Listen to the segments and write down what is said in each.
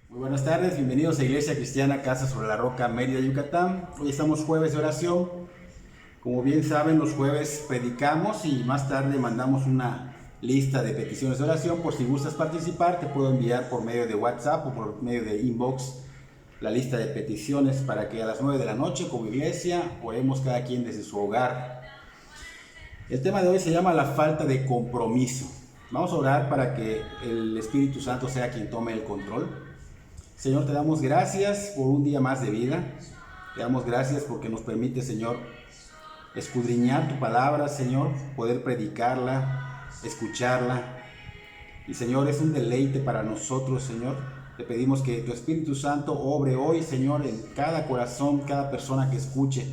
Muy buenas tardes, bienvenidos a Iglesia Cristiana Casa sobre la Roca, Mérida, Yucatán. Hoy estamos jueves de oración. Como bien saben, los jueves predicamos y más tarde mandamos una lista de peticiones de oración. Por si gustas participar, te puedo enviar por medio de WhatsApp o por medio de inbox la lista de peticiones para que a las 9 de la noche como iglesia oremos cada quien desde su hogar. El tema de hoy se llama la falta de compromiso. Vamos a orar para que el Espíritu Santo sea quien tome el control. Señor, te damos gracias por un día más de vida. Te damos gracias porque nos permite, Señor, escudriñar tu palabra, Señor, poder predicarla, escucharla. Y, Señor, es un deleite para nosotros, Señor. Te pedimos que tu Espíritu Santo obre hoy, Señor, en cada corazón, cada persona que escuche.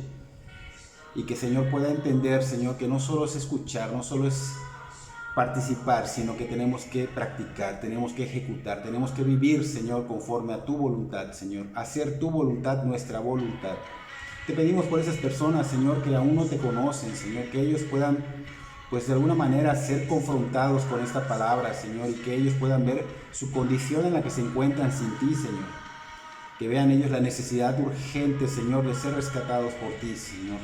Y que, Señor, pueda entender, Señor, que no solo es escuchar, no solo es participar, sino que tenemos que practicar, tenemos que ejecutar, tenemos que vivir, Señor, conforme a tu voluntad, Señor, hacer tu voluntad nuestra voluntad. Te pedimos por esas personas, Señor, que aún no te conocen, Señor, que ellos puedan, pues de alguna manera, ser confrontados con esta palabra, Señor, y que ellos puedan ver su condición en la que se encuentran sin ti, Señor. Que vean ellos la necesidad urgente, Señor, de ser rescatados por ti, Señor.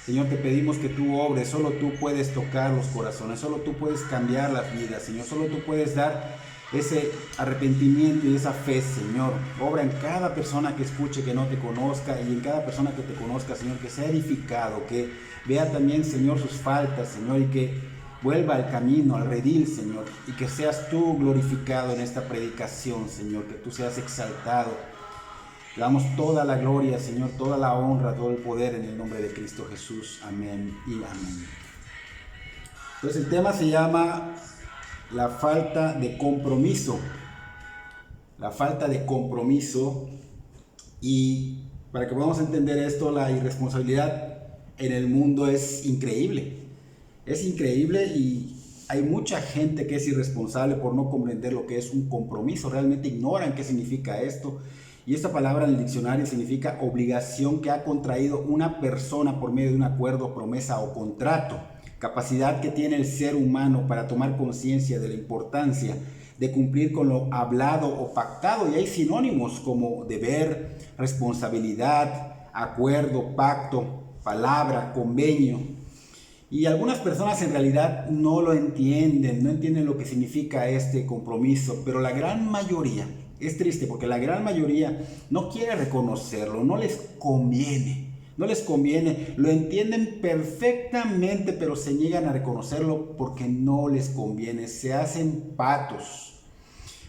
Señor, te pedimos que tú obres, solo tú puedes tocar los corazones, solo tú puedes cambiar las vidas, Señor, solo tú puedes dar ese arrepentimiento y esa fe, Señor. Obra en cada persona que escuche, que no te conozca, y en cada persona que te conozca, Señor, que sea edificado, que vea también, Señor, sus faltas, Señor, y que vuelva al camino, al redil, Señor, y que seas tú glorificado en esta predicación, Señor, que tú seas exaltado. Te damos toda la gloria, Señor, toda la honra, todo el poder en el nombre de Cristo Jesús. Amén y amén. Entonces el tema se llama la falta de compromiso. La falta de compromiso. Y para que podamos entender esto, la irresponsabilidad en el mundo es increíble. Es increíble y hay mucha gente que es irresponsable por no comprender lo que es un compromiso. Realmente ignoran qué significa esto. Y esta palabra en el diccionario significa obligación que ha contraído una persona por medio de un acuerdo, promesa o contrato. Capacidad que tiene el ser humano para tomar conciencia de la importancia de cumplir con lo hablado o pactado. Y hay sinónimos como deber, responsabilidad, acuerdo, pacto, palabra, convenio. Y algunas personas en realidad no lo entienden, no entienden lo que significa este compromiso, pero la gran mayoría, es triste porque la gran mayoría no quiere reconocerlo, no les conviene, lo entienden perfectamente, pero se niegan a reconocerlo porque no les conviene, se hacen patos.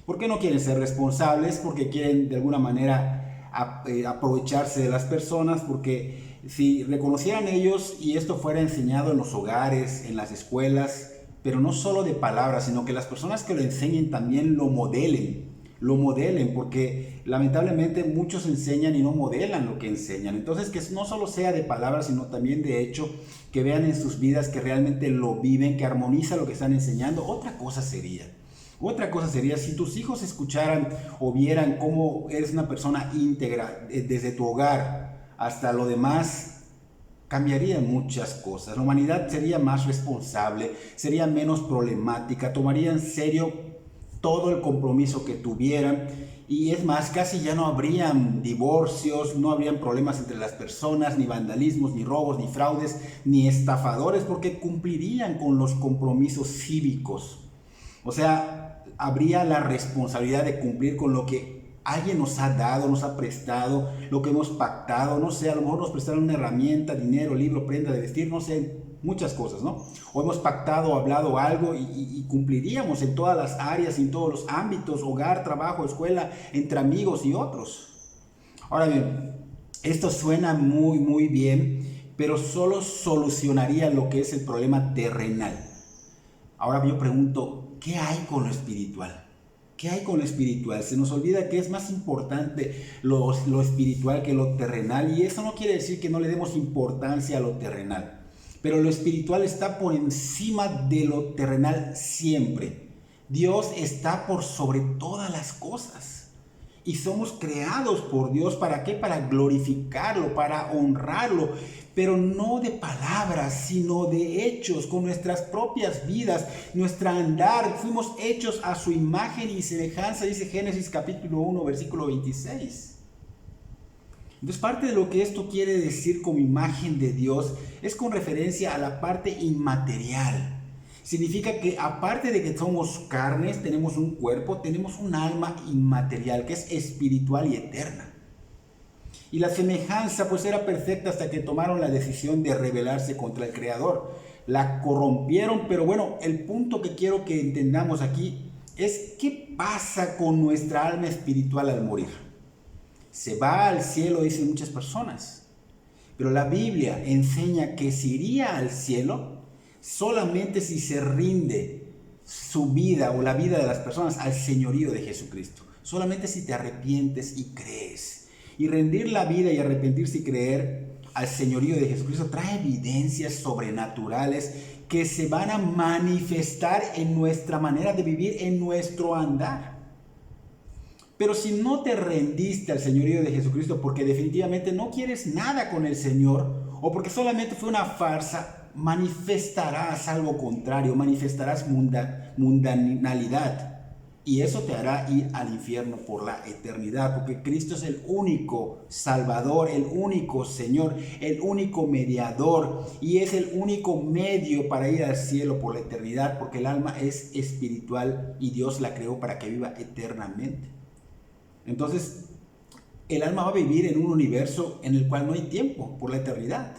¿Por qué no quieren ser responsables? Porque quieren de alguna manera aprovecharse de las personas, porque si reconocieran ellos y esto fuera enseñado en los hogares, en las escuelas, pero no solo de palabras, sino que las personas que lo enseñen también lo modelen, porque lamentablemente muchos enseñan y no modelan lo que enseñan. Entonces, que no solo sea de palabras, sino también de hecho, que vean en sus vidas que realmente lo viven, que armoniza lo que están enseñando. Otra cosa sería si tus hijos escucharan o vieran cómo eres una persona íntegra desde tu hogar hasta lo demás. Cambiarían muchas cosas, la humanidad sería más responsable, sería menos problemática, tomaría en serio todo el compromiso que tuvieran, y es más, casi ya no habrían divorcios, no habrían problemas entre las personas, ni vandalismos, ni robos, ni fraudes, ni estafadores, porque cumplirían con los compromisos cívicos. O sea, habría la responsabilidad de cumplir con lo que alguien nos ha dado, nos ha prestado, lo que hemos pactado, no sé, a lo mejor nos prestaron una herramienta, dinero, libro, prenda de vestir, no sé, muchas cosas, ¿no? O hemos pactado, hablado algo y cumpliríamos en todas las áreas, en todos los ámbitos, hogar, trabajo, escuela, entre amigos y otros. Ahora bien, esto suena muy bien, pero solo solucionaría lo que es el problema terrenal. Ahora yo pregunto, ¿qué hay con lo espiritual? ¿Qué hay con lo espiritual? Se nos olvida que es más importante lo espiritual que lo terrenal, y eso no quiere decir que no le demos importancia a lo terrenal, pero lo espiritual está por encima de lo terrenal siempre. Dios está por sobre todas las cosas. Y somos creados por Dios, ¿para qué? Para glorificarlo, para honrarlo, pero no de palabras, sino de hechos, con nuestras propias vidas, nuestra andar. Fuimos hechos a su imagen y semejanza, dice Génesis capítulo 1, versículo 26. Entonces, parte de lo que esto quiere decir como imagen de Dios es con referencia a la parte inmaterial. Significa que aparte de que somos carnes, tenemos un cuerpo, tenemos un alma inmaterial que es espiritual y eterna. Y la semejanza pues era perfecta hasta que tomaron la decisión de rebelarse contra el Creador. La corrompieron, pero bueno, el punto que quiero que entendamos aquí es qué pasa con nuestra alma espiritual al morir. Se va al cielo, dicen muchas personas, pero la Biblia enseña que se iría al cielo solamente si se rinde su vida o la vida de las personas al señorío de Jesucristo. Solamente si te arrepientes y crees. Y rendir la vida y arrepentirse y creer al señorío de Jesucristo trae evidencias sobrenaturales que se van a manifestar en nuestra manera de vivir, en nuestro andar. Pero si no te rendiste al señorío de Jesucristo porque definitivamente no quieres nada con el Señor o porque solamente fue una farsa, manifestarás algo contrario, manifestarás mundanalidad. Y eso te hará ir al infierno por la eternidad, porque Cristo es el único Salvador, el único Señor, el único mediador y es el único medio para ir al cielo por la eternidad, porque el alma es espiritual y Dios la creó para que viva eternamente. Entonces, el alma va a vivir en un universo en el cual no hay tiempo, por la eternidad.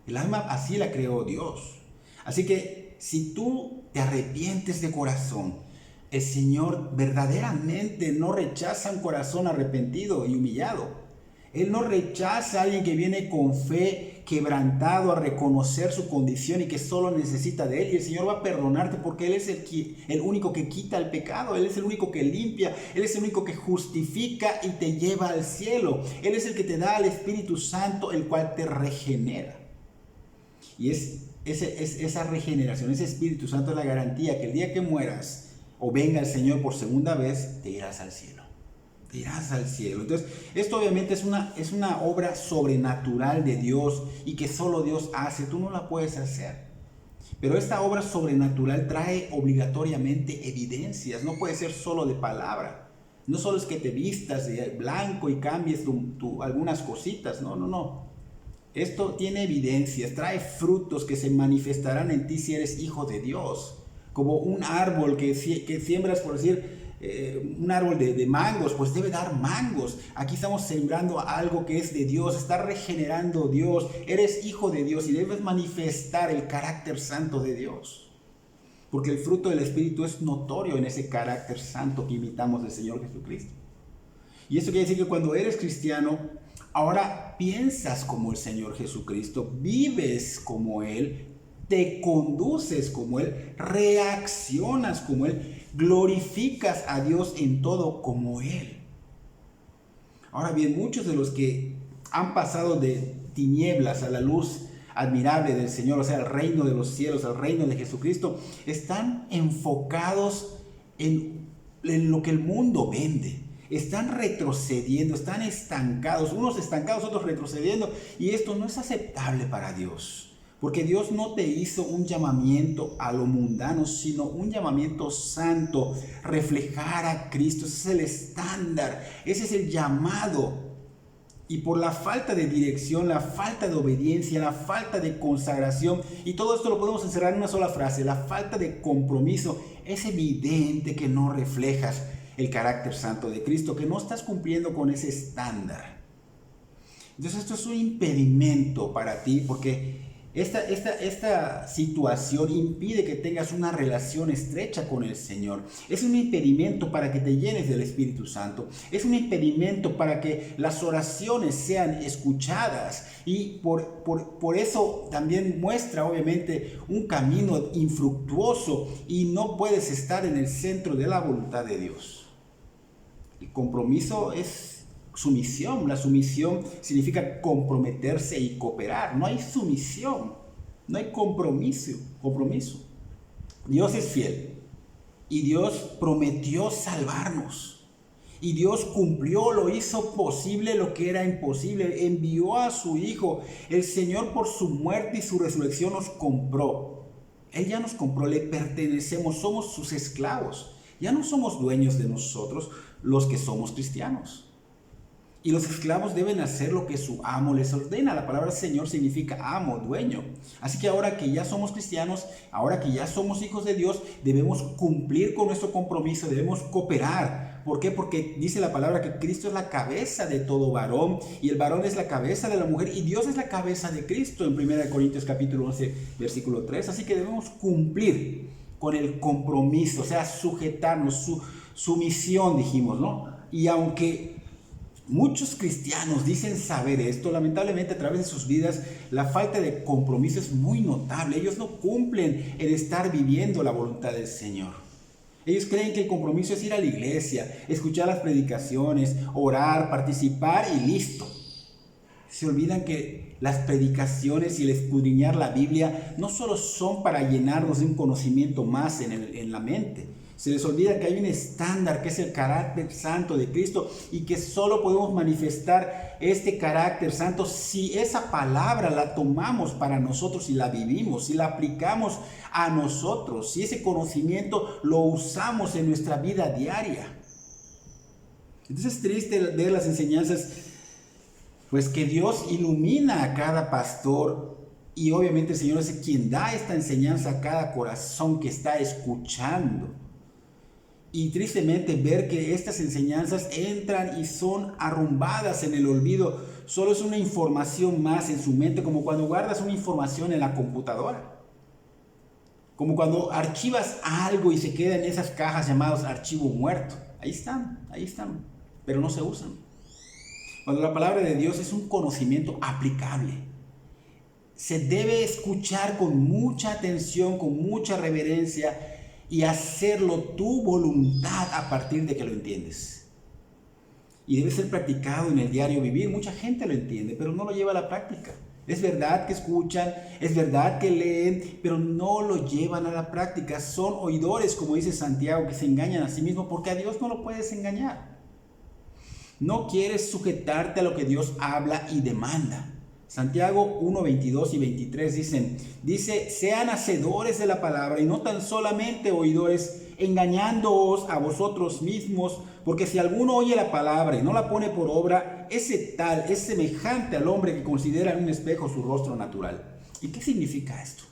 El alma así la creó Dios. Así que si tú te arrepientes de corazón, el Señor verdaderamente no rechaza un corazón arrepentido y humillado. Él no rechaza a alguien que viene con fe, quebrantado, a reconocer su condición y que solo necesita de Él. Y el Señor va a perdonarte porque Él es el único que quita el pecado. Él es el único que limpia. Él es el único que justifica y te lleva al cielo. Él es el que te da al Espíritu Santo, el cual te regenera. Y esa regeneración, ese Espíritu Santo es la garantía que el día que mueras o venga el Señor por segunda vez, te irás al cielo. Te irás al cielo. Entonces, esto obviamente es una obra sobrenatural de Dios y que solo Dios hace. Tú no la puedes hacer. Pero esta obra sobrenatural trae obligatoriamente evidencias. No puede ser solo de palabra. No solo es que te vistas de blanco y cambies algunas cositas. No. Esto tiene evidencias, trae frutos que se manifestarán en ti si eres hijo de Dios. Como un árbol que siembras, por decir, un árbol de mangos, pues debe dar mangos. Aquí estamos sembrando algo que es de Dios, está regenerando Dios. Eres hijo de Dios y debes manifestar el carácter santo de Dios. Porque el fruto del Espíritu es notorio en ese carácter santo que imitamos del Señor Jesucristo. Y eso quiere decir que cuando eres cristiano, ahora piensas como el Señor Jesucristo, vives como Él, te conduces como Él, reaccionas como Él, glorificas a Dios en todo como Él. Ahora bien, muchos de los que han pasado de tinieblas a la luz admirable del Señor, o sea, al reino de los cielos, al reino de Jesucristo, están enfocados en lo que el mundo vende. Están retrocediendo, están estancados, unos estancados, otros retrocediendo, y esto no es aceptable para Dios. Porque Dios no te hizo un llamamiento a lo mundano, sino un llamamiento santo, reflejar a Cristo. Ese es el estándar, ese es el llamado. Y por la falta de dirección, la falta de obediencia, la falta de consagración, y todo esto lo podemos encerrar en una sola frase, la falta de compromiso, es evidente que no reflejas el carácter santo de Cristo, que no estás cumpliendo con ese estándar. Entonces esto es un impedimento para ti, porque esta situación impide que tengas una relación estrecha con el Señor. Es un impedimento para que te llenes del Espíritu Santo. Es un impedimento para que las oraciones sean escuchadas. Y por eso también muestra obviamente un camino infructuoso y no puedes estar en el centro de la voluntad de Dios. El compromiso es sumisión. La sumisión significa comprometerse y cooperar. No hay sumisión, no hay compromiso. Dios es fiel y Dios prometió salvarnos. Y Dios cumplió, lo hizo posible lo que era imposible. Envió a su Hijo. El Señor por su muerte y su resurrección nos compró. Él ya nos compró, le pertenecemos, somos sus esclavos. Ya no somos dueños de nosotros los que somos cristianos. Y los esclavos deben hacer lo que su amo les ordena. La palabra Señor significa amo, dueño. Así que ahora que ya somos cristianos, ahora que ya somos hijos de Dios, debemos cumplir con nuestro compromiso, debemos cooperar. ¿Por qué? Porque dice la palabra que Cristo es la cabeza de todo varón y el varón es la cabeza de la mujer y Dios es la cabeza de Cristo en 1 Corintios capítulo 11, versículo 3. Así que debemos cumplir con el compromiso, o sea, sujetarnos, su misión, dijimos, ¿no? Y aunque muchos cristianos dicen saber esto, lamentablemente a través de sus vidas la falta de compromiso es muy notable. Ellos no cumplen el estar viviendo la voluntad del Señor. Ellos creen que el compromiso es ir a la iglesia, escuchar las predicaciones, orar, participar y listo. Se olvidan que las predicaciones y el escudriñar la Biblia no solo son para llenarnos de un conocimiento más en la mente. Se les olvida que hay un estándar que es el carácter santo de Cristo y que solo podemos manifestar este carácter santo si esa palabra la tomamos para nosotros y la vivimos, si la aplicamos a nosotros, si ese conocimiento lo usamos en nuestra vida diaria. Entonces es triste ver las enseñanzas, pues que Dios ilumina a cada pastor y obviamente el Señor es quien da esta enseñanza a cada corazón que está escuchando. Y tristemente ver que estas enseñanzas entran y son arrumbadas en el olvido. Solo es una información más en su mente, como cuando guardas una información en la computadora. Como cuando archivas algo y se queda en esas cajas llamadas archivo muerto. Ahí están, pero no se usan. Cuando la palabra de Dios es un conocimiento aplicable, se debe escuchar con mucha atención, con mucha reverencia, y hacerlo tu voluntad a partir de que lo entiendes. Y debe ser practicado en el diario vivir. Mucha gente lo entiende, pero no lo lleva a la práctica. Es verdad que escuchan, es verdad que leen, pero no lo llevan a la práctica. Son oidores, como dice Santiago, que se engañan a sí mismos, porque a Dios no lo puedes engañar. No quieres sujetarte a lo que Dios habla y demanda. Santiago 1, 22 y 23 dice, sean hacedores de la palabra y no tan solamente oidores, engañándoos a vosotros mismos, porque si alguno oye la palabra y no la pone por obra, ese tal es semejante al hombre que considera en un espejo su rostro natural. ¿Y qué significa esto?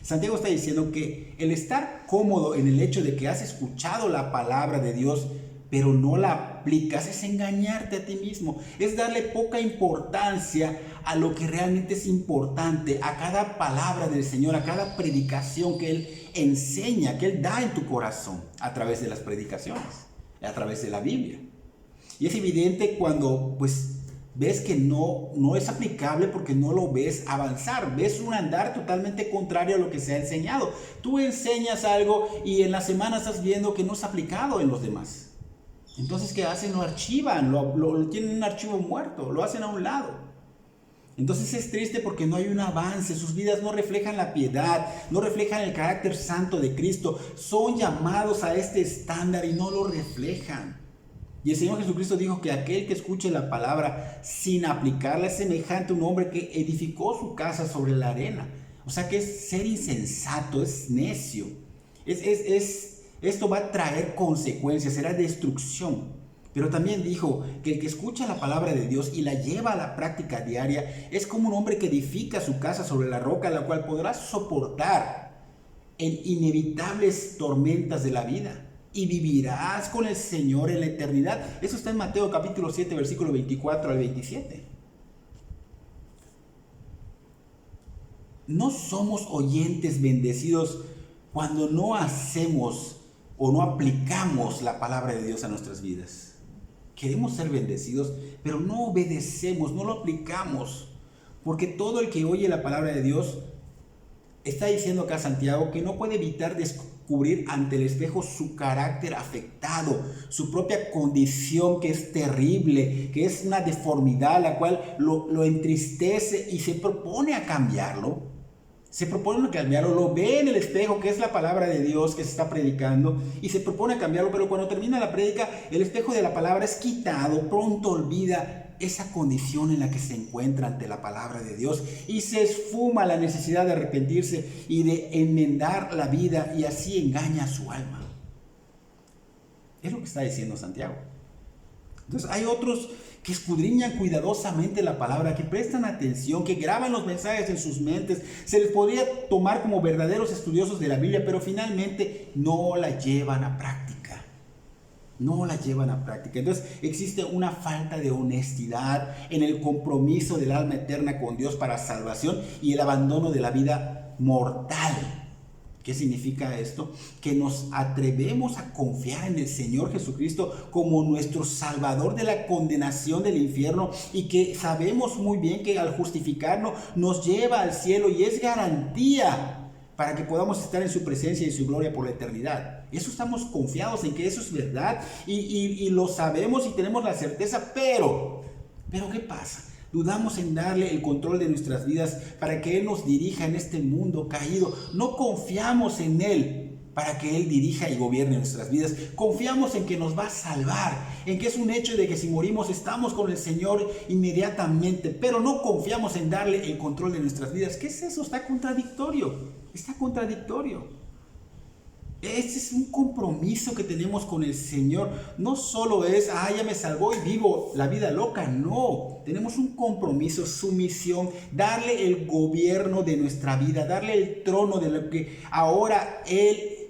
Santiago está diciendo que el estar cómodo en el hecho de que has escuchado la palabra de Dios, pero no la aplicas, es engañarte a ti mismo, es darle poca importancia a lo que realmente es importante, a cada palabra del Señor, a cada predicación que Él enseña, que Él da en tu corazón a través de las predicaciones, a través de la Biblia. Y es evidente cuando ves que no es aplicable porque no lo ves avanzar, ves un andar totalmente contrario a lo que se ha enseñado. Tú enseñas algo y en la semana estás viendo que no es aplicado en los demás. Entonces, ¿qué hacen? Lo archivan, lo tienen en un archivo muerto, lo hacen a un lado. Entonces es triste porque no hay un avance, sus vidas no reflejan la piedad, no reflejan el carácter santo de Cristo, son llamados a este estándar y no lo reflejan. Y el Señor Jesucristo dijo que aquel que escuche la palabra sin aplicarla es semejante a un hombre que edificó su casa sobre la arena. O sea que es ser insensato, es necio, esto va a traer consecuencias, será destrucción. Pero también dijo que el que escucha la palabra de Dios y la lleva a la práctica diaria es como un hombre que edifica su casa sobre la roca, la cual podrá soportar en inevitables tormentas de la vida y vivirás con el Señor en la eternidad. Eso está en Mateo capítulo 7, versículo 24 al 27. No somos oyentes bendecidos cuando no hacemos o no aplicamos la palabra de Dios a nuestras vidas. Queremos ser bendecidos, pero no obedecemos, no lo aplicamos. Porque todo el que oye la palabra de Dios, está diciendo acá Santiago, que no puede evitar descubrir ante el espejo su carácter afectado, su propia condición que es terrible, que es una deformidad, la cual lo entristece y se propone a cambiarlo. Se propone cambiarlo, lo ve en el espejo, que es la palabra de Dios que se está predicando, y se propone cambiarlo, pero cuando termina la prédica, el espejo de la palabra es quitado, pronto olvida esa condición en la que se encuentra ante la palabra de Dios, y se esfuma la necesidad de arrepentirse y de enmendar la vida, y así engaña a su alma. Es lo que está diciendo Santiago. Entonces hay otros que escudriñan cuidadosamente la palabra, que prestan atención, que graban los mensajes en sus mentes. Se les podría tomar como verdaderos estudiosos de la Biblia, pero finalmente no la llevan a práctica. No la llevan a práctica. Entonces existe una falta de honestidad en el compromiso del alma eterna con Dios para salvación y el abandono de la vida mortal. ¿Qué significa esto? Que nos atrevemos a confiar en el Señor Jesucristo como nuestro Salvador de la condenación del infierno, y que sabemos muy bien que al justificarnos nos lleva al cielo y es garantía para que podamos estar en su presencia y en su gloria por la eternidad. Eso estamos confiados en que eso es verdad y lo sabemos y tenemos la certeza, pero ¿qué pasa? Dudamos en darle el control de nuestras vidas para que Él nos dirija en este mundo caído. No confiamos en Él para que Él dirija y gobierne nuestras vidas. Confiamos en que nos va a salvar, en que es un hecho de que si morimos estamos con el Señor inmediatamente, pero no confiamos en darle el control de nuestras vidas. ¿Qué es eso? Está contradictorio. Está contradictorio. Este es un compromiso que tenemos con el Señor. No solo es, ya me salvó y vivo la vida loca. No, tenemos un compromiso, sumisión, darle el gobierno de nuestra vida, darle el trono de lo que ahora Él,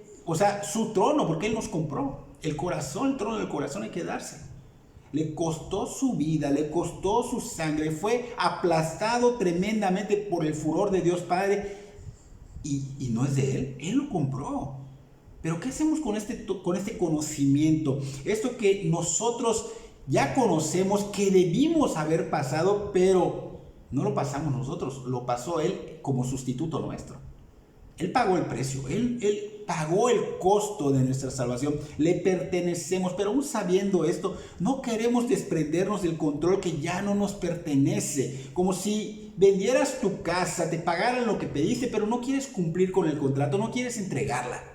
su trono, porque Él nos compró. El trono del corazón hay que dárselo. Le costó su vida, le costó su sangre, fue aplastado tremendamente por el furor de Dios Padre y no es de Él lo compró. Pero ¿qué hacemos con este conocimiento? Esto que nosotros ya conocemos, que debimos haber pasado, pero no lo pasamos nosotros, lo pasó Él como sustituto nuestro. Él pagó el precio, Él pagó el costo de nuestra salvación, le pertenecemos, pero aún sabiendo esto, no queremos desprendernos del control que ya no nos pertenece, como si vendieras tu casa, te pagaran lo que pediste, pero no quieres cumplir con el contrato, no quieres entregarla.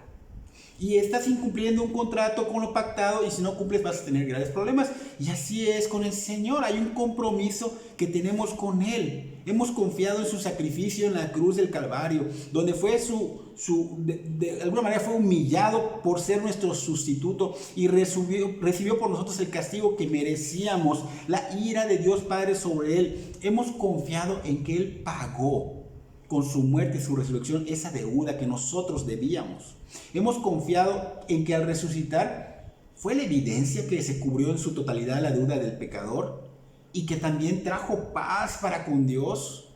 Y estás incumpliendo un contrato con lo pactado, y si no cumples vas a tener graves problemas. Y así es con el Señor. Hay un compromiso que tenemos con Él. Hemos confiado en su sacrificio en la cruz del Calvario, donde fue de alguna manera fue humillado por ser nuestro sustituto y recibió por nosotros el castigo que merecíamos, la ira de Dios Padre sobre Él. Hemos confiado en que Él pagó con su muerte y su resurrección esa deuda que nosotros debíamos. Hemos confiado en que al resucitar fue la evidencia que se cubrió en su totalidad la deuda del pecador y que también trajo paz para con Dios.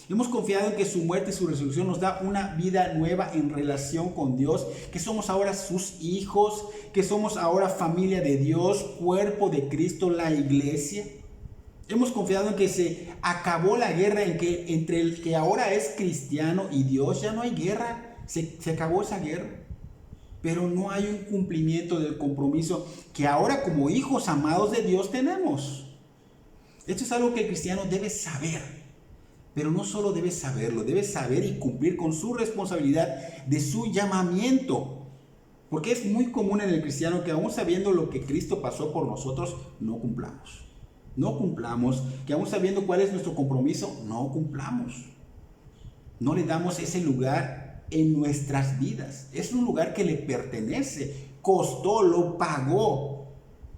Hemos confiado en que su muerte y su resurrección nos da una vida nueva en relación con Dios, que somos ahora sus hijos, que somos ahora familia de Dios, cuerpo de Cristo, la iglesia. Hemos confiado en que se acabó la guerra entre el que ahora es cristiano y Dios. Ya no hay guerra, se acabó esa guerra. Pero no hay un cumplimiento del compromiso que ahora como hijos amados de Dios tenemos. Esto es algo que el cristiano debe saber. Pero no solo debe saberlo, debe saber y cumplir con su responsabilidad de su llamamiento. Porque es muy común en el cristiano que aún sabiendo lo que Cristo pasó por nosotros, no cumplamos. No cumplamos, que aún sabiendo cuál es nuestro compromiso, no cumplamos. No le damos ese lugar en nuestras vidas. Es un lugar que le pertenece, costó, lo pagó.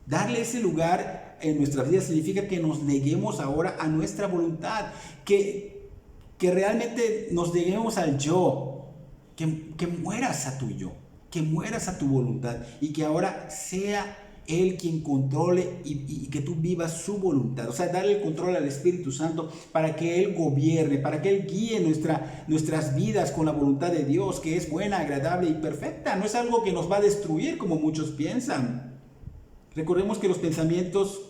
Darle ese lugar en nuestras vidas significa que nos neguemos ahora a nuestra voluntad, que realmente nos neguemos al yo, que mueras a tu yo, que mueras a tu voluntad y que ahora sea Él quien controle y que tú vivas su voluntad. O sea, darle el control al Espíritu Santo para que Él gobierne, para que Él guíe nuestras vidas con la voluntad de Dios, que es buena, agradable y perfecta. No es algo que nos va a destruir como muchos piensan. Recordemos que los pensamientos,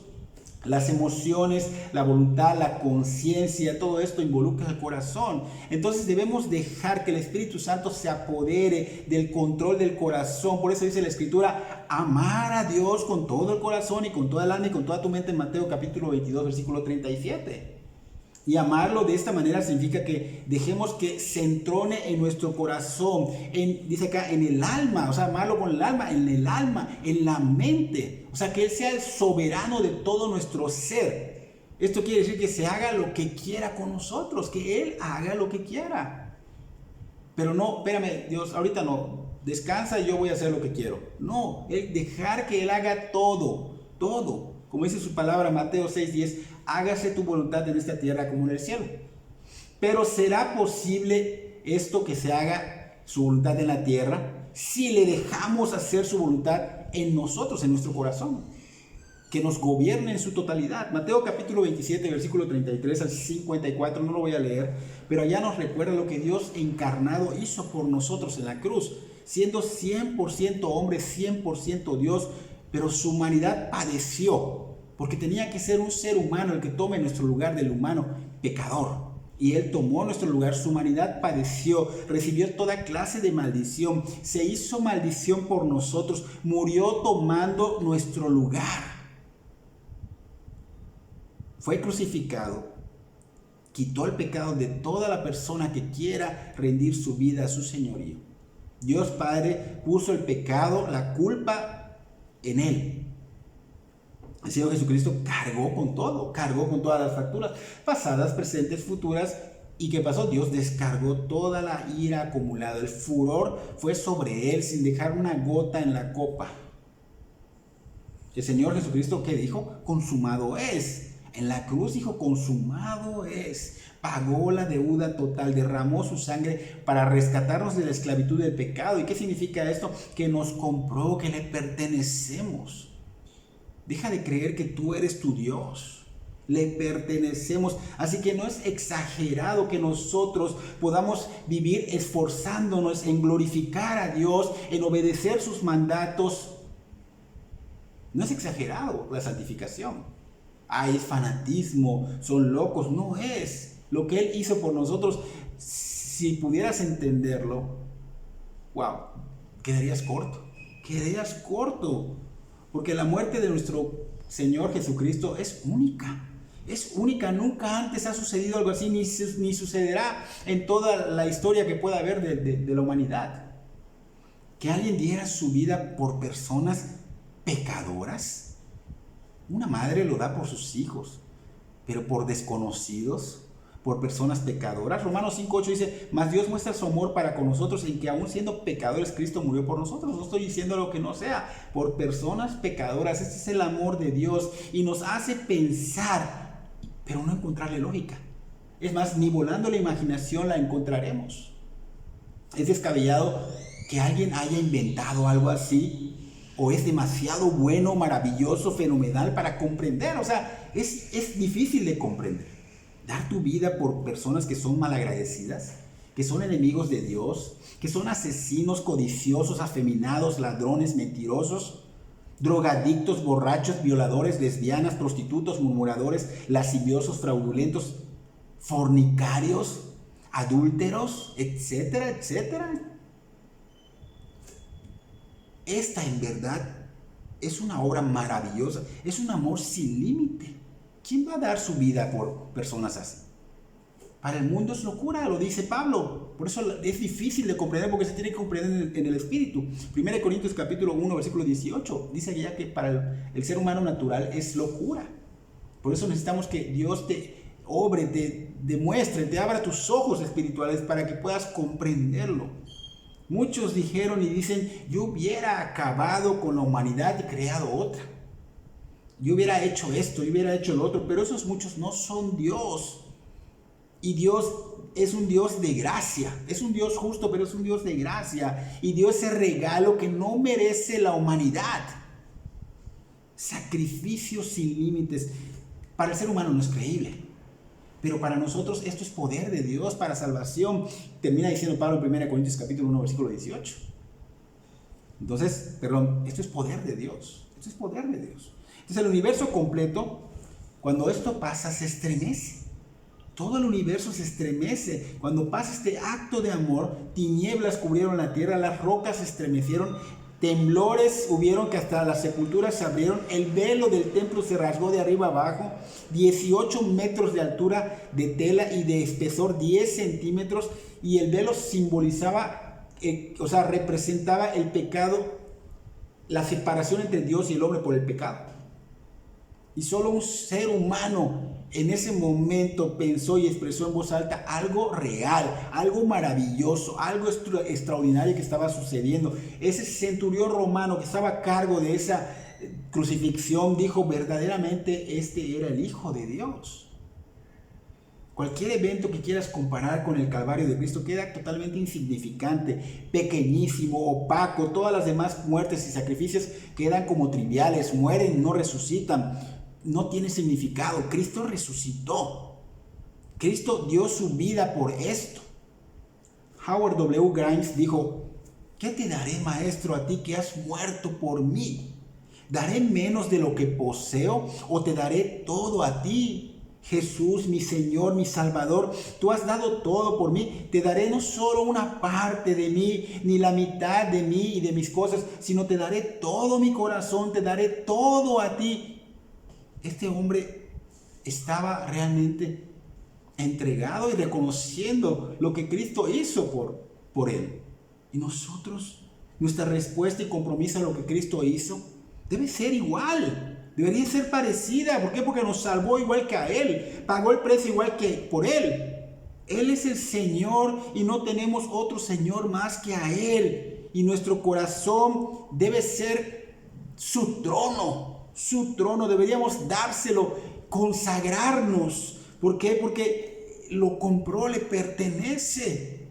las emociones, la voluntad, la conciencia, todo esto involucra el corazón. Entonces debemos dejar que el Espíritu Santo se apodere del control del corazón. Por eso dice la Escritura, amar a Dios con todo el corazón y con toda el alma y con toda tu mente en Mateo capítulo 22, versículo 37. Y amarlo de esta manera significa que dejemos que se entrone en nuestro corazón, dice acá, en el alma, o sea, amarlo con el alma, en la mente. O sea, que Él sea el soberano de todo nuestro ser. Esto quiere decir que se haga lo que quiera con nosotros, que Él haga lo que quiera. Pero no, espérame, Dios, ahorita no, descansa y yo voy a hacer lo que quiero. No, dejar que Él haga todo, todo. Como dice su palabra, Mateo 6:10, hágase tu voluntad en esta tierra como en el cielo. Pero ¿será posible esto, que se haga su voluntad en la tierra, si le dejamos hacer su voluntad en nosotros, en nuestro corazón? Que nos gobierne en su totalidad. Mateo capítulo 27, versículo 33 al 54, no lo voy a leer, pero allá nos recuerda lo que Dios encarnado hizo por nosotros en la cruz, siendo 100% hombre, 100% Dios, pero su humanidad padeció, porque tenía que ser un ser humano el que tome nuestro lugar del humano pecador. Y Él tomó nuestro lugar, su humanidad padeció, recibió toda clase de maldición, se hizo maldición por nosotros, murió tomando nuestro lugar. Fue crucificado, quitó el pecado de toda la persona que quiera rendir su vida a su señorío. Dios Padre puso el pecado, la culpa en Él. El Señor Jesucristo cargó con todo, cargó con todas las facturas, pasadas, presentes, futuras. ¿Y qué pasó? Dios descargó toda la ira acumulada, el furor fue sobre Él sin dejar una gota en la copa. El Señor Jesucristo, ¿qué dijo? Consumado es. En la cruz dijo, consumado es. Pagó la deuda total, derramó su sangre para rescatarnos de la esclavitud del pecado. ¿Y qué significa esto? Que nos compró, que le pertenecemos. Deja de creer que tú eres tu Dios. Le pertenecemos. Así que no es exagerado que nosotros podamos vivir esforzándonos en glorificar a Dios, en obedecer sus mandatos. No es exagerado la santificación. Es fanatismo, son locos. No es. Lo que Él hizo por nosotros, si pudieras entenderlo, wow, quedarías corto. Porque la muerte de nuestro Señor Jesucristo es única. Es única, nunca antes ha sucedido algo así, ni sucederá en toda la historia que pueda haber de la humanidad. Que alguien diera su vida por personas pecadoras. Una madre lo da por sus hijos, pero por desconocidos, por personas pecadoras. Romanos 5:8 dice, mas Dios muestra su amor para con nosotros en que aún siendo pecadores Cristo murió por nosotros. No estoy diciendo lo que no sea, por personas pecadoras. Este es el amor de Dios y nos hace pensar, pero no encontrarle lógica. Es más, ni volando la imaginación la encontraremos. Es descabellado que alguien haya inventado algo así, o es demasiado bueno, maravilloso, fenomenal para comprender. O sea, es difícil de comprender. Dar tu vida por personas que son malagradecidas, que son enemigos de Dios, que son asesinos, codiciosos, afeminados, ladrones, mentirosos, drogadictos, borrachos, violadores, lesbianas, prostitutos, murmuradores, lasciviosos, fraudulentos, fornicarios, adúlteros, etcétera, etcétera. Esta en verdad es una obra maravillosa, es un amor sin límite. ¿Quién va a dar su vida por personas así? Para el mundo es locura, lo dice Pablo. Por eso es difícil de comprender, porque se tiene que comprender en el espíritu. 1 Corintios capítulo 1, versículo 18, dice ya que para el ser humano natural es locura. Por eso necesitamos que Dios te obre, te demuestre, te abra tus ojos espirituales para que puedas comprenderlo. Muchos dijeron y dicen, yo hubiera acabado con la humanidad y creado otra. Yo hubiera hecho esto, yo hubiera hecho lo otro, pero esos muchos no son Dios. Y Dios es un Dios de gracia, es un Dios justo, pero es un Dios de gracia. Y Dios es el regalo que no merece la humanidad. Sacrificio sin límites. Para el ser humano no es creíble, pero para nosotros esto es poder de Dios para salvación. Termina diciendo Pablo en 1 Corintios capítulo 1, versículo 18. Entonces, esto es poder de Dios. Esto es poder de Dios. Entonces el universo completo, cuando esto pasa, se estremece. Todo el universo se estremece. Cuando pasa este acto de amor, tinieblas cubrieron la tierra, las rocas se estremecieron, temblores hubieron que hasta las sepulturas se abrieron, el velo del templo se rasgó de arriba abajo, 18 metros de altura de tela y de espesor 10 centímetros, y el velo simbolizaba, representaba el pecado, la separación entre Dios y el hombre por el pecado. Y solo un ser humano en ese momento pensó y expresó en voz alta algo real, algo maravilloso, algo extraordinario que estaba sucediendo. Ese centurión romano que estaba a cargo de esa crucifixión dijo: verdaderamente este era el Hijo de Dios. Cualquier evento que quieras comparar con el Calvario de Cristo queda totalmente insignificante, pequeñísimo, opaco. Todas las demás muertes y sacrificios quedan como triviales, mueren, no resucitan. No tiene significado. Cristo resucitó. Cristo dio su vida por esto. Howard W. Grimes dijo: ¿qué te daré, maestro, a ti que has muerto por mí? ¿Daré menos de lo que poseo o te daré todo a ti? Jesús, mi Señor, mi Salvador, tú has dado todo por mí. Te daré no solo una parte de mí, ni la mitad de mí y de mis cosas, sino te daré todo mi corazón, te daré todo a ti. Este hombre estaba realmente entregado y reconociendo lo que Cristo hizo por él. Y nosotros, nuestra respuesta y compromiso a lo que Cristo hizo debe ser igual, debería ser parecida. ¿Por qué? Porque nos salvó igual que a Él, pagó el precio igual que por Él. Él es el Señor y no tenemos otro Señor más que a Él. Y nuestro corazón debe ser su trono. Su trono, deberíamos dárselo, consagrarnos. ¿Por qué? Porque lo compró, le pertenece.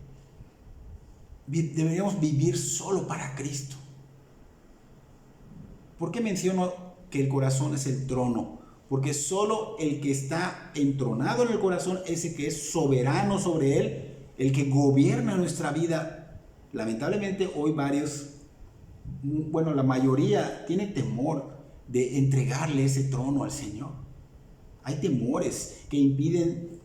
Deberíamos vivir solo para Cristo. ¿Por qué menciono que el corazón es el trono? Porque solo el que está entronado en el corazón es el que es soberano sobre él, el que gobierna nuestra vida. Lamentablemente hoy la mayoría tiene temor de entregarle ese trono al Señor. Hay temores que impiden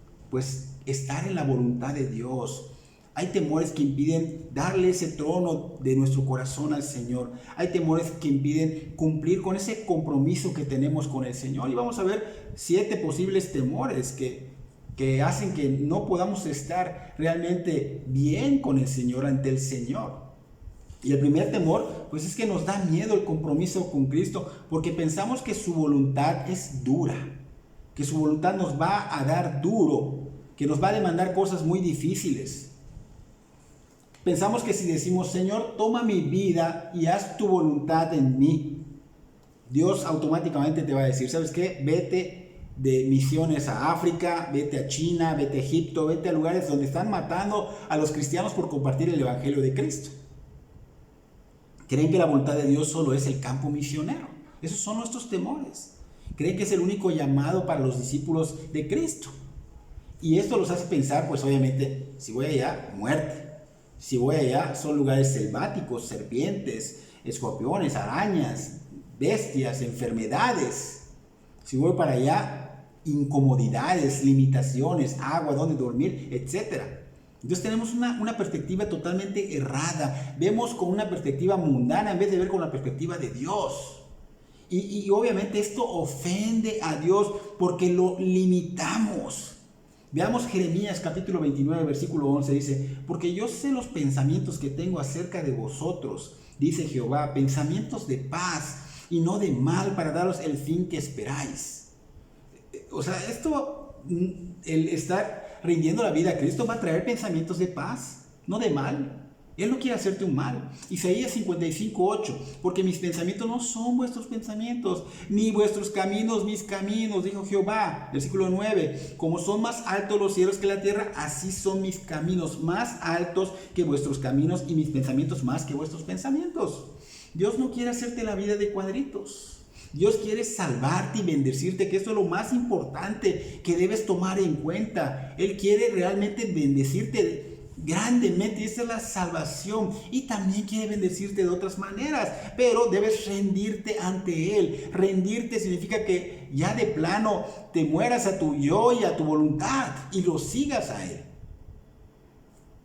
estar en la voluntad de Dios. Hay temores que impiden darle ese trono de nuestro corazón al Señor. Hay temores que impiden cumplir con ese compromiso que tenemos con el Señor. Y vamos a ver 7 posibles temores que hacen que no podamos estar realmente bien con el Señor, ante el Señor. Y el primer temor, es que nos da miedo el compromiso con Cristo, porque pensamos que su voluntad es dura, que su voluntad nos va a dar duro, que nos va a demandar cosas muy difíciles. Pensamos que si decimos: Señor, toma mi vida y haz tu voluntad en mí, Dios automáticamente te va a decir: ¿sabes qué? Vete de misiones a África, vete a China, vete a Egipto, vete a lugares donde están matando a los cristianos por compartir el evangelio de Cristo. Creen que la voluntad de Dios solo es el campo misionero. Esos son nuestros temores. Creen que es el único llamado para los discípulos de Cristo. Y esto los hace pensar, obviamente, si voy allá, muerte. Si voy allá, son lugares selváticos, serpientes, escorpiones, arañas, bestias, enfermedades. Si voy para allá, incomodidades, limitaciones, agua, donde dormir, etcétera. Entonces tenemos una perspectiva totalmente errada. Vemos con una perspectiva mundana en vez de ver con la perspectiva de Dios. Y obviamente esto ofende a Dios porque lo limitamos. Veamos Jeremías capítulo 29, versículo 11. Dice: porque yo sé los pensamientos que tengo acerca de vosotros, dice Jehová, pensamientos de paz y no de mal, para daros el fin que esperáis. El estar rindiendo la vida a Cristo va a traer pensamientos de paz, no de mal. Él no quiere hacerte un mal. Isaías 55:8, porque mis pensamientos no son vuestros pensamientos, ni vuestros caminos mis caminos, dijo Jehová. Versículo 9, como son más altos los cielos que la tierra, así son mis caminos más altos que vuestros caminos, y mis pensamientos más que vuestros pensamientos. Dios no quiere hacerte la vida de cuadritos. Dios quiere salvarte y bendecirte, que esto es lo más importante que debes tomar en cuenta. Él quiere realmente bendecirte grandemente, esa es la salvación, y también quiere bendecirte de otras maneras, pero debes rendirte ante Él. Rendirte significa que ya de plano te mueras a tu yo y a tu voluntad y lo sigas a Él.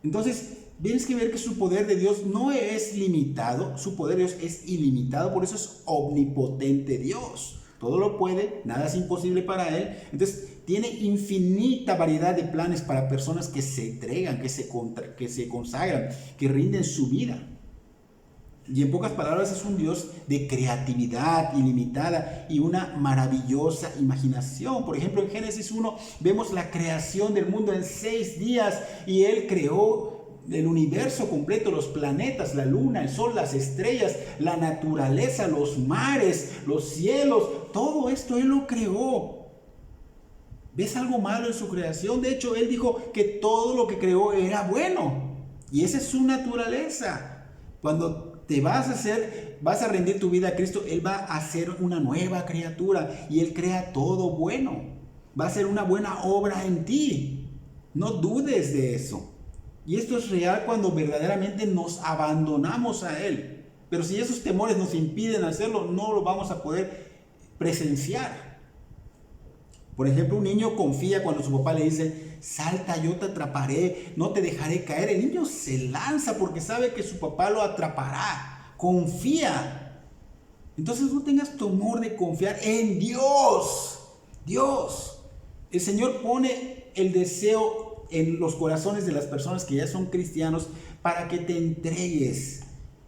Entonces, tienes que ver que su poder de Dios no es limitado, su poder de Dios es ilimitado, por eso es omnipotente Dios. Todo lo puede, nada es imposible para Él. Entonces, tiene infinita variedad de planes para personas que se entregan, que se consagran, que rinden su vida. Y en pocas palabras, es un Dios de creatividad ilimitada y una maravillosa imaginación. Por ejemplo, en Génesis 1 vemos la creación del mundo en 6 días y Él creó el universo completo, los planetas, la luna, el sol, las estrellas, la naturaleza, los mares, los cielos. Todo esto Él lo creó. ¿Ves algo malo en su creación? De hecho, Él dijo que todo lo que creó era bueno. Y esa es su naturaleza. Cuando te vas a rendir tu vida a Cristo, Él va a hacer una nueva criatura y Él crea todo bueno. Va a hacer una buena obra en ti. No dudes de eso. Y esto es real cuando verdaderamente nos abandonamos a Él. Pero si esos temores nos impiden hacerlo, no lo vamos a poder presenciar. Por ejemplo, un niño confía cuando su papá le dice: salta, yo te atraparé, no te dejaré caer. El niño se lanza porque sabe que su papá lo atrapará. Confía. Entonces no tengas temor de confiar en Dios. Dios. El Señor pone el deseo en los corazones de las personas que ya son cristianos para que te entregues.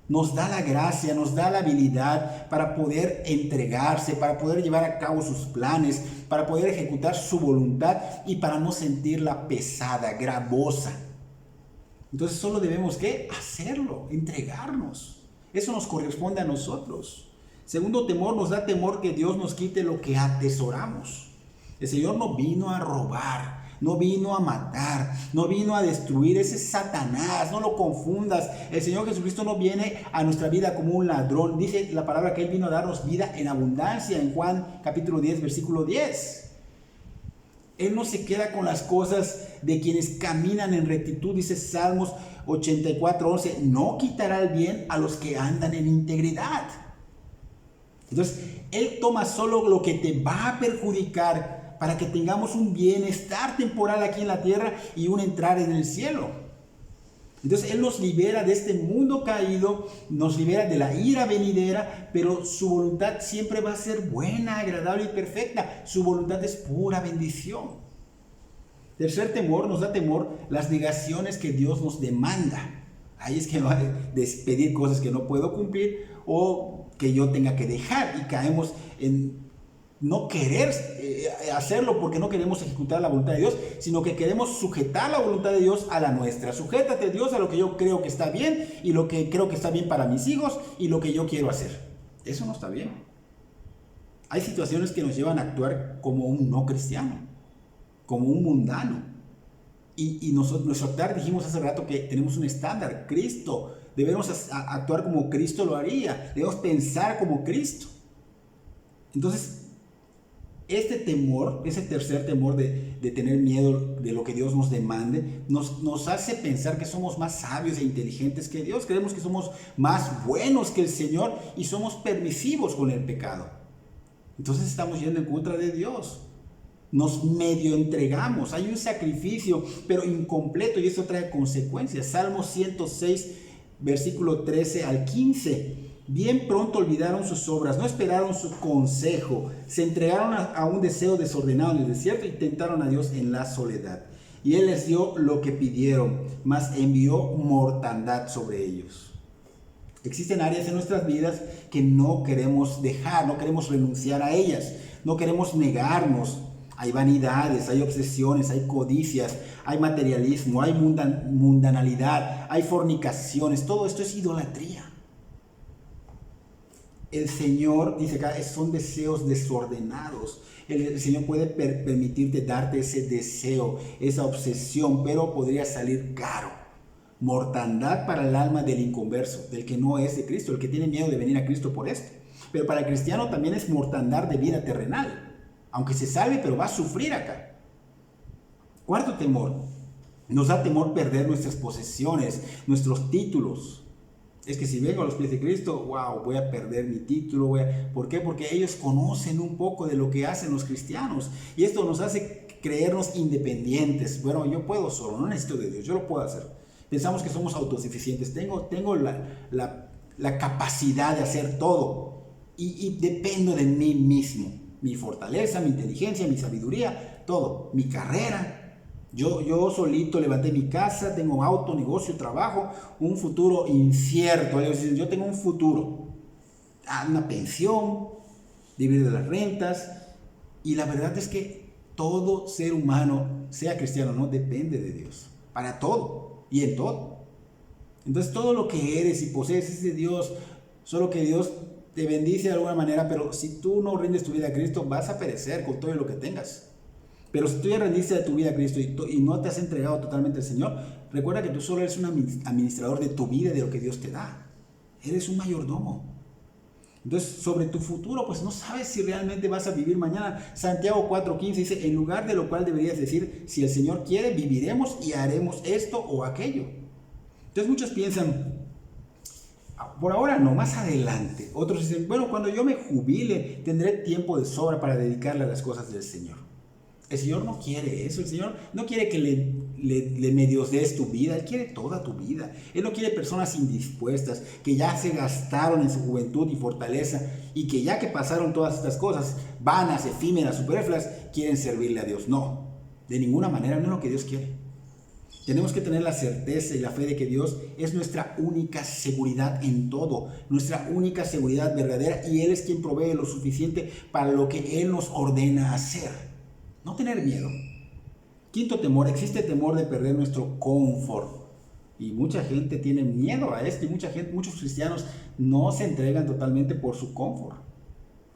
Nos da la gracia, nos da la habilidad para poder entregarse, para poder llevar a cabo sus planes, para poder ejecutar su voluntad y para no sentirla pesada, gravosa. Entonces solo debemos ¿qué? Hacerlo, entregarnos. Eso nos corresponde a nosotros. Segundo temor, nos da temor que Dios nos quite lo que atesoramos. El Señor no vino a robar, no vino a matar, no vino a destruir. Ese es Satanás, no lo confundas. El Señor Jesucristo no viene a nuestra vida como un ladrón. Dice la palabra que Él vino a darnos vida en abundancia en Juan capítulo 10, versículo 10. Él no se queda con las cosas de quienes caminan en rectitud. Dice Salmos 84, 11, no quitará el bien a los que andan en integridad. Entonces, Él toma solo lo que te va a perjudicar para que tengamos un bienestar temporal aquí en la tierra y un entrar en el cielo. Entonces Él nos libera de este mundo caído, nos libera de la ira venidera, pero su voluntad siempre va a ser buena, agradable y perfecta. Su voluntad es pura bendición. Tercer temor, nos da temor las negaciones que Dios nos demanda. Ahí es que va a pedir cosas que no puedo cumplir o que yo tenga que dejar, y caemos en no querer hacerlo porque no queremos ejecutar la voluntad de Dios, sino que queremos sujetar la voluntad de Dios a la nuestra. Sujétate, Dios, a lo que yo creo que está bien y lo que creo que está bien para mis hijos y lo que yo quiero hacer. Eso no está bien. Hay situaciones que nos llevan a actuar como un no cristiano, como un mundano. Y nuestro actuar, dijimos hace rato que tenemos un estándar, Cristo. Debemos actuar como Cristo lo haría. Debemos pensar como Cristo. Entonces, este temor, ese tercer temor de tener miedo de lo que Dios nos demande, nos hace pensar que somos más sabios e inteligentes que Dios. Creemos que somos más buenos que el Señor y somos permisivos con el pecado. Entonces estamos yendo en contra de Dios. Nos medio entregamos. Hay un sacrificio, pero incompleto, y eso trae consecuencias. Salmo 106, versículo 13 al 15. Bien pronto olvidaron sus obras, no esperaron su consejo, se entregaron a un deseo desordenado en el desierto y tentaron a Dios en la soledad. Y Él les dio lo que pidieron, mas envió mortandad sobre ellos. Existen áreas en nuestras vidas que no queremos dejar, no queremos renunciar a ellas, no queremos negarnos. Hay vanidades, hay obsesiones, hay codicias, hay materialismo, hay mundanalidad, hay fornicaciones. Todo esto es idolatría. El Señor, dice acá, son deseos desordenados. El Señor puede permitirte darte ese deseo, esa obsesión, pero podría salir caro. Mortandad para el alma del inconverso, del que no es de Cristo, el que tiene miedo de venir a Cristo por esto. Pero para el cristiano también es mortandad de vida terrenal. Aunque se salve, pero va a sufrir acá. Cuarto temor. Nos da temor perder nuestras posesiones, nuestros títulos. Es que si vengo a los pies de Cristo, wow, voy a perder mi título. ¿Por qué? Porque ellos conocen un poco de lo que hacen los cristianos. Y esto nos hace creernos independientes. Bueno, yo puedo solo, no necesito de Dios, yo lo puedo hacer. Pensamos que somos autosuficientes. Tengo la capacidad de hacer todo y dependo de mí mismo. Mi fortaleza, mi inteligencia, mi sabiduría, todo. Mi carrera. Yo solito levanté mi casa, tengo auto, negocio, trabajo, un futuro incierto. Yo tengo un futuro, una pensión, vivir de las rentas. Y la verdad es que todo ser humano, sea cristiano o no, depende de Dios. Para todo y en todo. Entonces todo lo que eres y posees es de Dios. Solo que Dios te bendice de alguna manera, pero si tú no rindes tu vida a Cristo, vas a perecer con todo lo que tengas. Pero si tú ya rendiste tu vida a Cristo y no te has entregado totalmente al Señor, recuerda que tú solo eres un administrador de tu vida y de lo que Dios te da. Eres un mayordomo. Entonces, sobre tu futuro, pues no sabes si realmente vas a vivir mañana. Santiago 4:15 dice, en lugar de lo cual deberías decir, si el Señor quiere, viviremos y haremos esto o aquello. Entonces muchos piensan, por ahora no, más adelante. Otros dicen, bueno, cuando yo me jubile, tendré tiempo de sobra para dedicarle a las cosas del Señor. El Señor no quiere eso. El Señor no quiere que le medios des tu vida. Él quiere toda tu vida. Él no quiere personas indispuestas que ya se gastaron en su juventud y fortaleza y que ya que pasaron todas estas cosas vanas, efímeras, superfluas, quieren servirle a Dios. No, de ninguna manera, no es lo que Dios quiere. Tenemos que tener la certeza y la fe de que Dios es nuestra única seguridad en todo, nuestra única seguridad verdadera, y Él es quien provee lo suficiente para lo que Él nos ordena hacer. No tener miedo. Quinto temor, existe temor de perder nuestro confort. Y mucha gente tiene miedo a esto, y muchos cristianos no se entregan totalmente por su confort.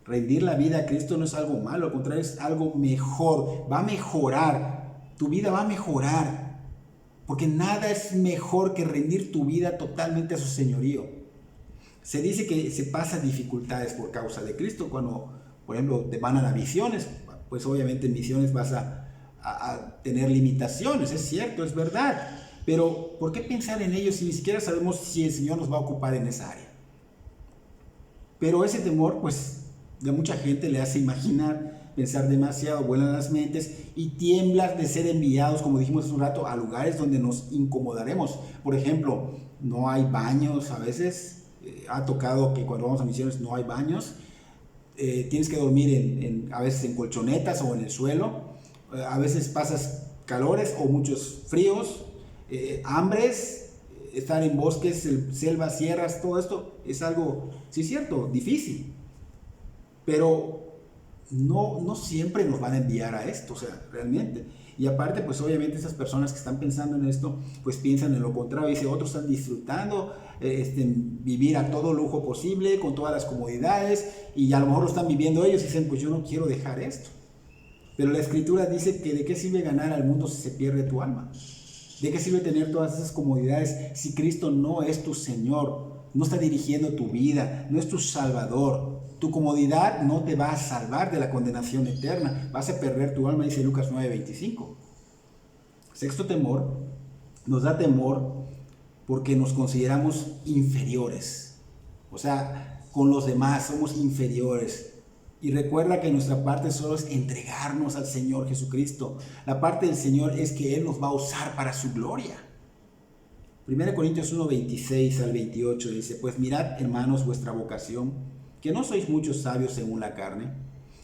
Rendir la vida a Cristo no es algo malo, al contrario, es algo mejor, va a mejorar, tu vida va a mejorar. Porque nada es mejor que rendir tu vida totalmente a su señorío. Se dice que se pasan dificultades por causa de Cristo. Cuando, por ejemplo, te van a las misiones, pues obviamente en misiones vas a tener limitaciones, es cierto, es verdad. Pero, ¿por qué pensar en ello si ni siquiera sabemos si el Señor nos va a ocupar en esa área? Pero ese temor, pues, de mucha gente le hace imaginar, pensar demasiado, vuelan las mentes y tiemblas de ser enviados, como dijimos hace un rato, a lugares donde nos incomodaremos. Por ejemplo, no hay baños a veces, ha tocado que cuando vamos a misiones no hay baños, tienes que dormir a veces en colchonetas o en el suelo, a veces pasas calores o muchos fríos, hambres, estar en bosques, selvas, sierras, todo esto es algo, sí es cierto, difícil, pero no siempre nos van a enviar a esto, o sea, realmente. Y aparte, pues obviamente esas personas que están pensando en esto, pues piensan en lo contrario. Dice, otros están disfrutando vivir a todo lujo posible, con todas las comodidades, y a lo mejor lo están viviendo ellos y dicen, pues yo no quiero dejar esto. Pero la Escritura dice que de qué sirve ganar al mundo si se pierde tu alma. ¿De qué sirve tener todas esas comodidades si Cristo no es tu Señor, no está dirigiendo tu vida, no es tu Salvador? Tu comodidad no te va a salvar de la condenación eterna. Vas a perder tu alma, dice Lucas 9:25. Sexto temor, nos da temor porque nos consideramos inferiores. O sea, con los demás somos inferiores. Y recuerda que nuestra parte solo es entregarnos al Señor Jesucristo. La parte del Señor es que Él nos va a usar para su gloria. 1 Corintios 1:26 al 28 dice, pues mirad, hermanos, vuestra vocación, que no sois muchos sabios según la carne,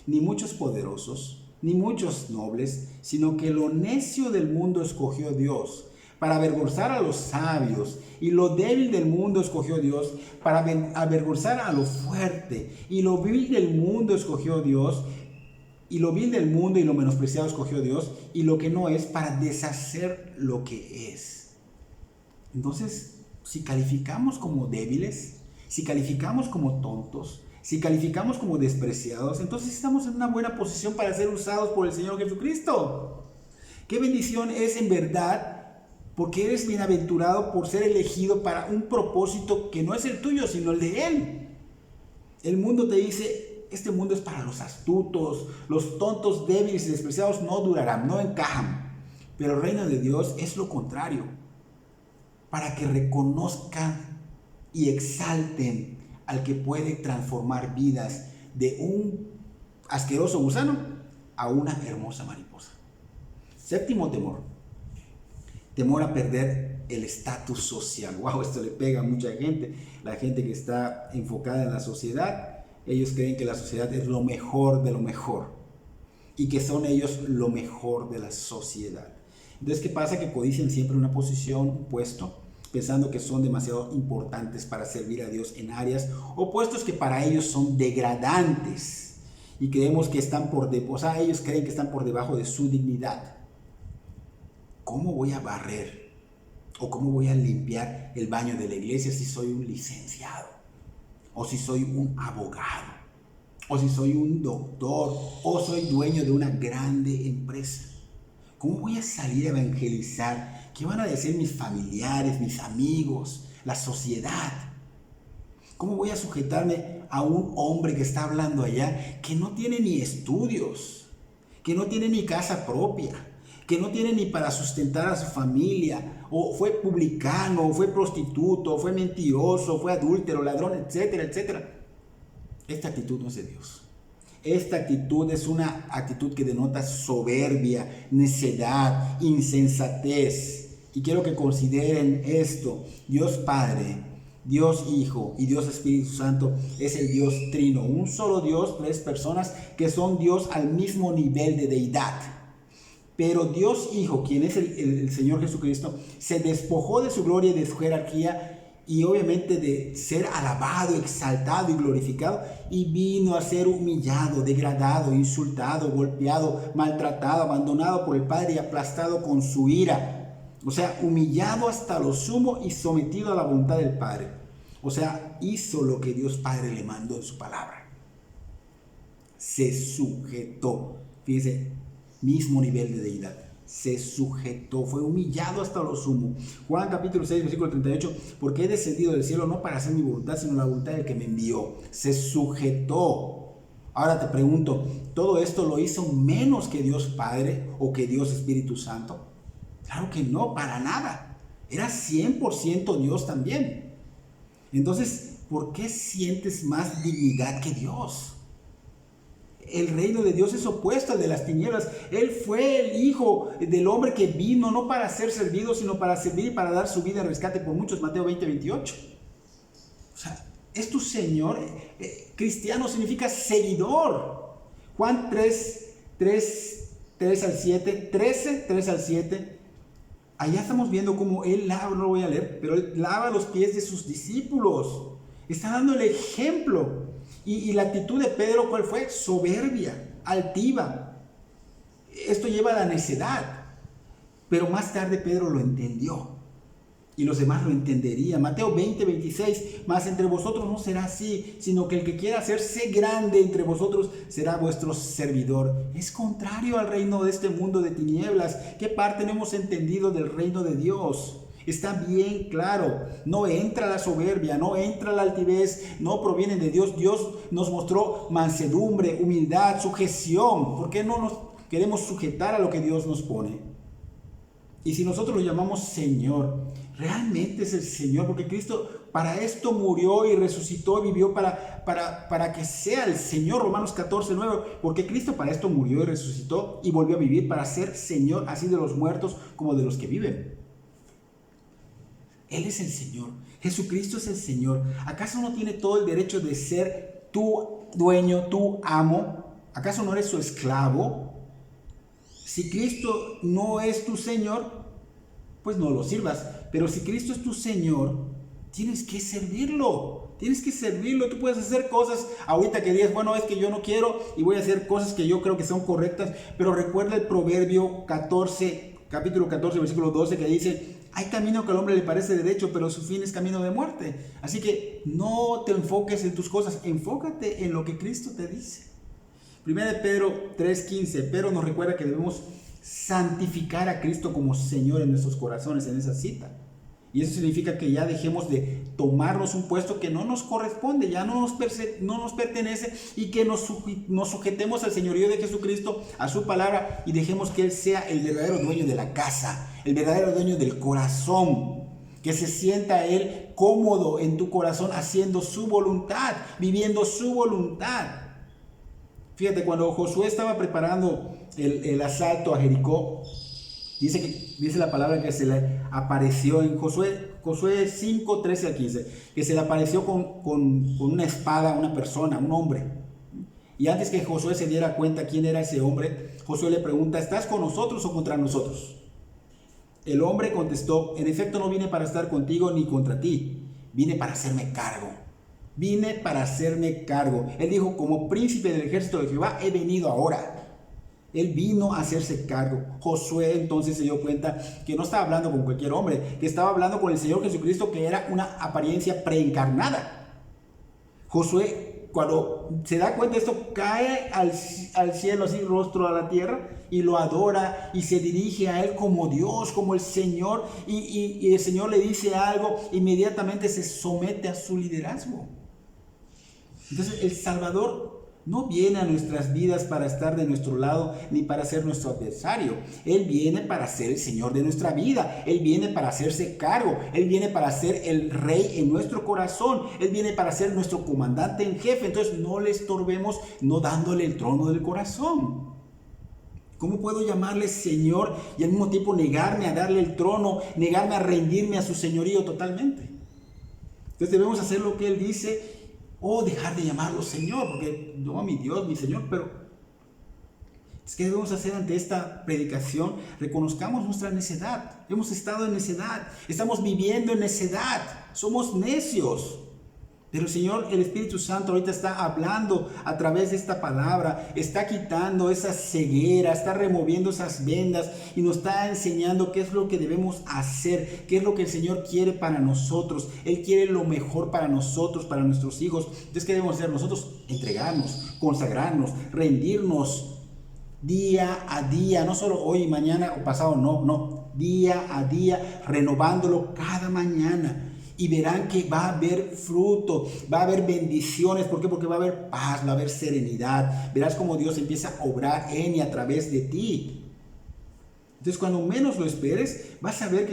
ni muchos poderosos, ni muchos nobles, sino que lo necio del mundo escogió Dios, para avergonzar a los sabios, y lo débil del mundo escogió Dios, para avergonzar a lo fuerte, y lo vil del mundo escogió Dios, y lo vil del mundo y lo menospreciado escogió Dios, y lo que no es, para deshacer lo que es. Entonces, si calificamos como débiles, si calificamos como tontos, si calificamos como despreciados, entonces estamos en una buena posición para ser usados por el Señor Jesucristo. Qué bendición es en verdad, porque eres bienaventurado por ser elegido para un propósito que no es el tuyo, sino el de Él. El mundo te dice, este mundo es para los astutos, los tontos, débiles y despreciados no durarán, no encajan. Pero el reino de Dios es lo contrario, para que reconozcan y exalten al que puede transformar vidas de un asqueroso gusano a una hermosa mariposa. Séptimo temor. Temor a perder el estatus social. Wow, esto le pega a mucha gente. La gente que está enfocada en la sociedad, ellos creen que la sociedad es lo mejor de lo mejor y que son ellos lo mejor de la sociedad. Entonces, ¿qué pasa? Que codician siempre una posición, un puesto, pensando que son demasiado importantes para servir a Dios en áreas o puestos que para ellos son degradantes y creemos que están ellos creen que están por debajo de su dignidad. ¿Cómo voy a barrer o cómo voy a limpiar el baño de la iglesia si soy un licenciado o si soy un abogado o si soy un doctor o soy dueño de una grande empresa? ¿Cómo voy a salir a evangelizar? ¿Qué van a decir mis familiares, mis amigos, la sociedad? ¿Cómo voy a sujetarme a un hombre que está hablando allá, que no tiene ni estudios, que no tiene ni casa propia, que no tiene ni para sustentar a su familia, o fue publicano, o fue prostituto, o fue mentiroso, fue adúltero, ladrón, etcétera, etcétera? Esta actitud no es de Dios. Esta actitud es una actitud que denota soberbia, necedad, insensatez. Y quiero que consideren esto: Dios Padre, Dios Hijo y Dios Espíritu Santo es el Dios trino, un solo Dios, 3 personas que son Dios al mismo nivel de deidad. Pero Dios Hijo, quien es el Señor Jesucristo, se despojó de su gloria y de su jerarquía y obviamente de ser alabado, exaltado y glorificado, y vino a ser humillado, degradado, insultado, golpeado, maltratado, abandonado por el Padre y aplastado con su ira. O sea, humillado hasta lo sumo y sometido a la voluntad del Padre. O sea, hizo lo que Dios Padre le mandó en su palabra. Se sujetó. Fíjense, mismo nivel de deidad. Se sujetó, fue humillado hasta lo sumo. Juan capítulo 6, versículo 38, porque he descendido del cielo no para hacer mi voluntad, sino la voluntad del que me envió. Se sujetó. Ahora te pregunto, ¿todo esto lo hizo menos que Dios Padre o que Dios Espíritu Santo? Claro que no, para nada. Era 100% Dios también. Entonces, ¿por qué sientes más dignidad que Dios? El reino de Dios es opuesto al de las tinieblas. Él fue el Hijo del hombre que vino no para ser servido, sino para servir y para dar su vida en rescate por muchos. Mateo 20, 28. O sea, es tu Señor. Cristiano significa seguidor. Juan 3 al 7, 3 al 7. Allá estamos viendo cómo Él lava, no lo voy a leer, pero Él lava los pies de sus discípulos. Está dando el ejemplo. Y la actitud de Pedro, ¿cuál fue? Soberbia, altiva. Esto lleva a la necedad. Pero más tarde Pedro lo entendió. Y los demás lo entenderían. Mateo 20, 26. Mas entre vosotros no será así, sino que el que quiera hacerse grande entre vosotros será vuestro servidor. Es contrario al reino de este mundo de tinieblas. ¿Qué parte no hemos entendido del reino de Dios? Está bien claro, no entra la soberbia, no entra la altivez, no provienen de Dios. Dios nos mostró mansedumbre, humildad, sujeción. ¿Por qué no nos queremos sujetar a lo que Dios nos pone? Y si nosotros lo llamamos Señor, realmente es el Señor, porque Cristo para esto murió y resucitó y vivió para que sea el Señor. Romanos 14, 9, porque Cristo para esto murió y resucitó y volvió a vivir para ser Señor, así de los muertos como de los que viven. Él es el Señor. Jesucristo es el Señor. ¿Acaso no tiene todo el derecho de ser tu dueño, tu amo? ¿Acaso no eres su esclavo? Si Cristo no es tu Señor, pues no lo sirvas. Pero si Cristo es tu Señor, tienes que servirlo. Tienes que servirlo. Tú puedes hacer cosas ahorita que digas, bueno, es que yo no quiero y voy a hacer cosas que yo creo que son correctas. Pero recuerda el Proverbio 14, capítulo 14, versículo 12, que dice: hay camino que al hombre le parece derecho, pero su fin es camino de muerte. Así que no te enfoques en tus cosas, enfócate en lo que Cristo te dice. 1 Pedro 3:15, Pedro nos recuerda que debemos santificar a Cristo como Señor en nuestros corazones en esa cita. Y eso significa que ya dejemos de tomarnos un puesto que no nos corresponde, ya no nos pertenece, y que nos sujetemos al señorío de Jesucristo, a su palabra, y dejemos que Él sea el verdadero dueño de la casa, el verdadero dueño del corazón, que se sienta Él cómodo en tu corazón haciendo su voluntad, viviendo su voluntad. Fíjate, cuando Josué estaba preparando el asalto a Jericó, Dice la palabra que se le apareció en Josué 5, 13 al 15, que se le apareció con una espada a una persona, un hombre. Y antes que Josué se diera cuenta quién era ese hombre, Josué le pregunta, ¿estás con nosotros o contra nosotros? El hombre contestó, en efecto no vine para estar contigo ni contra ti, vine para hacerme cargo. Vine para hacerme cargo. Él dijo, como príncipe del ejército de Jehová he venido ahora. Él vino a hacerse cargo. Josué entonces se dio cuenta que no estaba hablando con cualquier hombre, que estaba hablando con el Señor Jesucristo, que era una apariencia preencarnada. Josué, cuando se da cuenta de esto, cae al cielo, así rostro a la tierra, y lo adora y se dirige a él como Dios, como el Señor, y el Señor le dice algo, inmediatamente se somete a su liderazgo. Entonces el Salvador no viene a nuestras vidas para estar de nuestro lado ni para ser nuestro adversario. Él viene para ser el Señor de nuestra vida. Él viene para hacerse cargo. Él viene para ser el Rey en nuestro corazón. Él viene para ser nuestro comandante en jefe. Entonces no le estorbemos no dándole el trono del corazón. ¿Cómo puedo llamarle Señor y al mismo tiempo negarme a darle el trono, negarme a rendirme a su señorío totalmente? Entonces debemos hacer lo que Él dice o dejar de llamarlo Señor, porque no, mi Dios, mi Señor, pero es que debemos hacer ante esta predicación, reconozcamos nuestra necedad. Hemos estado en necedad, estamos viviendo en necedad, somos necios. Pero el Señor, el Espíritu Santo ahorita está hablando a través de esta palabra, está quitando esa ceguera, está removiendo esas vendas y nos está enseñando qué es lo que debemos hacer, qué es lo que el Señor quiere para nosotros. Él quiere lo mejor para nosotros, para nuestros hijos. Entonces, ¿qué debemos hacer nosotros? Entregarnos, consagrarnos, rendirnos día a día, no solo hoy, mañana o pasado, no, día a día, renovándolo cada mañana. Y verán que va a haber fruto, va a haber bendiciones. ¿Por qué? Porque va a haber paz, va a haber serenidad. Verás cómo Dios empieza a obrar en y a través de ti. Entonces, cuando menos lo esperes, vas a ver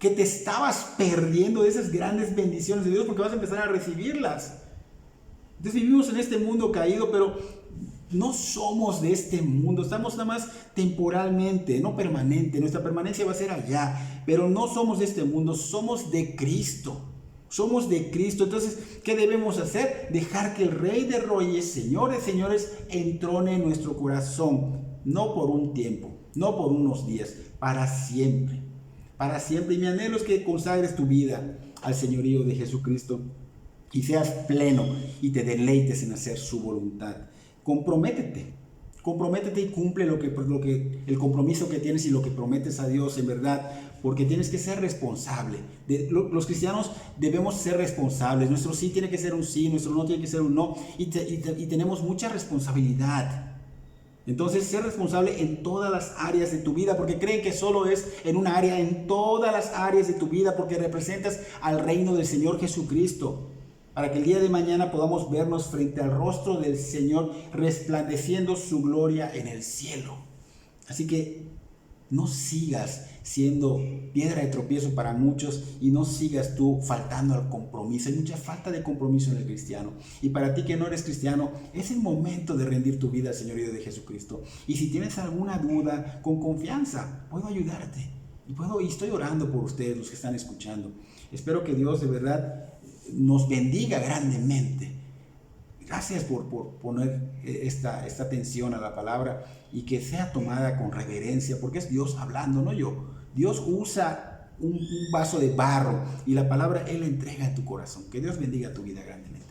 que te estabas perdiendo de esas grandes bendiciones de Dios, porque vas a empezar a recibirlas. Entonces, vivimos en este mundo caído, pero no somos de este mundo, estamos nada más temporalmente, no permanente. Nuestra permanencia va a ser allá, pero no somos de este mundo, somos de Cristo. Somos de Cristo. Entonces, ¿qué debemos hacer? Dejar que el Rey de Reyes, Señor de Señores, entrone en nuestro corazón, no por un tiempo, no por unos días, para siempre. Para siempre. Y mi anhelo es que consagres tu vida al señorío de Jesucristo y seas pleno y te deleites en hacer su voluntad. Comprométete y cumple el compromiso que tienes y lo que prometes a Dios en verdad, porque tienes que ser responsable. Los cristianos debemos ser responsables. Nuestro sí tiene que ser un sí, nuestro no tiene que ser un no, y tenemos mucha responsabilidad. Entonces, ser responsable en todas las áreas de tu vida, porque creen que solo es en una área, en todas las áreas de tu vida, porque representas al reino del Señor Jesucristo. Para que el día de mañana podamos vernos frente al rostro del Señor resplandeciendo su gloria en el cielo. Así que no sigas siendo piedra de tropiezo para muchos y no sigas tú faltando al compromiso. Hay mucha falta de compromiso en el cristiano. Y para ti que no eres cristiano, es el momento de rendir tu vida al señorío de Jesucristo. Y si tienes alguna duda, con confianza, puedo ayudarte. Y estoy orando por ustedes, los que están escuchando. Espero que Dios de verdad nos bendiga grandemente. Gracias por poner esta atención a la palabra y que sea tomada con reverencia, porque es Dios hablando, no yo. Dios usa un vaso de barro y la palabra Él la entrega en tu corazón. Que Dios bendiga tu vida grandemente.